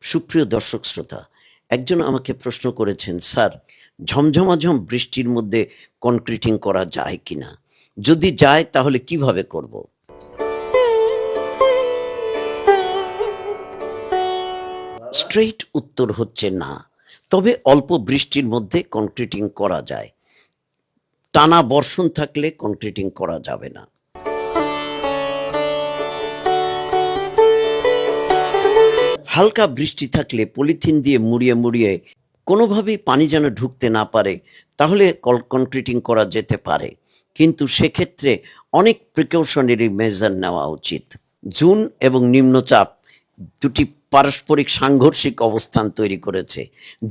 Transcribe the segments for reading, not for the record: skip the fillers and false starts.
সুপ্রিয় দর্শক শ্রোতা, একজন আমাকে প্রশ্ন করেছেন, স্যার, ঝমঝমাঝম বৃষ্টির মধ্যে কনক্রিটিং করা যায় কিনা? যদি যায় তাহলে কিভাবে করব? স্ট্রেইট উত্তর হচ্ছে না। তবে অল্প বৃষ্টির মধ্যে কনক্রিটিং করা যায়। টানা বর্ষণ থাকলে কনক্রিটিং করা যাবে না। হালকা বৃষ্টি থাকলে পলিথিন দিয়ে মুড়িয়ে মুড়িয়ে কোনোভাবেই পানি যেন ঢুকতে না পারে, তাহলে কনক্রিটিং করা যেতে পারে। কিন্তু সেক্ষেত্রে অনেক প্রিকশনারি মেজার নেওয়া উচিত। জুন এবং নিম্নচাপ দুটি পারস্পরিক সাংঘর্ষিক অবস্থান তৈরি করেছে।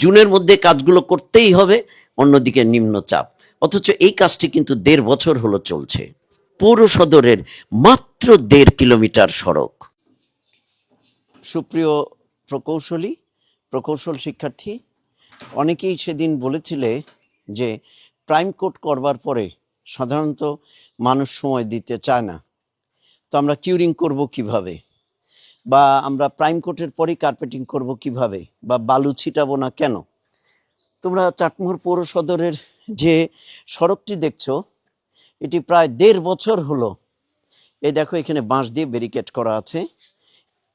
জুনের মধ্যে কাজগুলো করতেই হবে, অন্যদিকে নিম্নচাপ। অথচ এই কাজটি কিন্তু 1.5 বছর হলো চলছে। পৌর সদরের মাত্র 1.5 কিলোমিটার সড়ক। সুপ্রিয় প্রকৌশল শিক্ষার্থী, অনেকেই সেদিন বলেছিলে যে প্রাইম কোট করবার পরে সাধারণত মানুষ সময় দিতে চায় না, তো আমরা কিউরিং করব কিভাবে, বা আমরা প্রাইম কোটের পরেই কার্পেটিং করব কিভাবে, বা বালু ছিটাবো না কেন? তোমরা চাটমোহর পৌর সদরের যে সড়কটি দেখছো, এটি প্রায় 1.5 বছর হলো। এই দেখো, এখানে বাঁশ দিয়ে ব্যারিকেড করা আছে।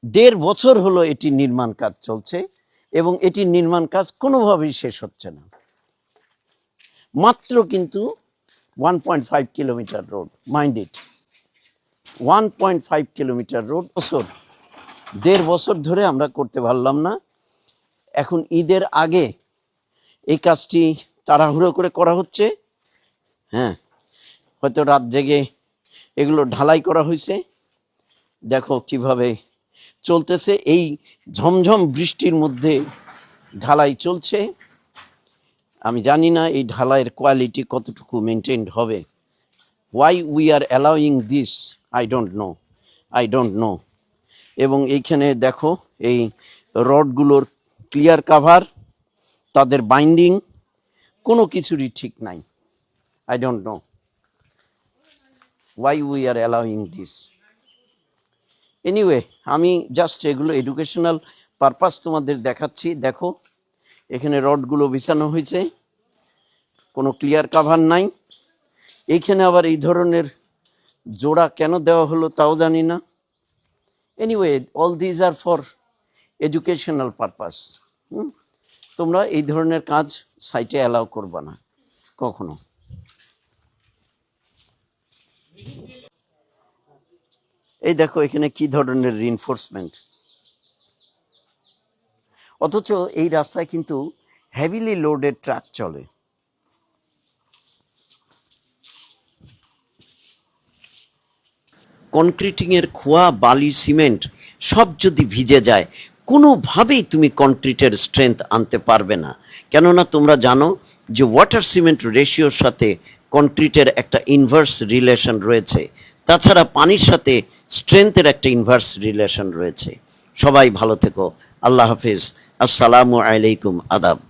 1.5 বছর হলো এটি নির্মাণ কাজ চলছে, এবং এটি নির্মাণ কাজ কোনোভাবেই শেষ হচ্ছে না। মাত্র কিন্তু 1.5 kilometre road, mind it, 1.5 kilometre road. 1.5 বছর ধরে আমরা করতে পারলাম না। এখন ঈদের আগে এই কাজটি তাড়াহুড়ো করে করা হচ্ছে। হ্যাঁ, হয়তো রাত জেগে এগুলো ঢালাই করা হয়েছে। দেখো কিভাবে চলতেছে, এই ঝমঝম বৃষ্টির মধ্যে ঢালাই চলছে। আমি জানি না এই ঢালাইয়ের কোয়ালিটি কতটুকু মেনটেন্ড হবে। Why we are allowing this, I don't know. এবং এইখানে দেখো, এই রডগুলোর ক্লিয়ার কাভার, তাদের বাইন্ডিং, কোনো কিছুরই ঠিক নাই। I don't know why we are allowing this. Anyway, আমি জাস্ট এগুলো এডুকেশনাল পারপাস তোমাদের দেখাচ্ছি। দেখো, এখানে রডগুলো বিছানো হয়েছে, কোনো ক্লিয়ার কাভার নাই। এইখানে আবার এই ধরনের জোড়া কেন দেওয়া হলো তাও জানি না। Anyway, all these are for educational purpose. তোমরা এই ধরনের কাজ সাইটে অ্যালাউ করবা না কখনো। এই দেখো, এখানে কি ধরনের রিইনফোর্সমেন্ট। অথচ এই রাস্তায় কিন্তু হেভিলি লোডেড ট্রাক চলে। কনক্রিটিংয়ের খোয়া, বালি, সিমেন্ট সব যদি ভিজে যায়, কোনোভাবেই তুমি কনক্রিটের স্ট্রেংথ আনতে পারবে না। কেননা তোমরা জানো যে ওয়াটার সিমেন্ট রেশিওর সাথে কনক্রিটের একটা ইনভার্স রিলেশন রয়েছে। তাছাড়া পানির সাথে স্ট্রেংথের একটা ইনভার্স রিলেশন রয়েছে। সবাই ভালো থেকো। আল্লাহ হাফিজ। আসসালামু আলাইকুম। আদাব।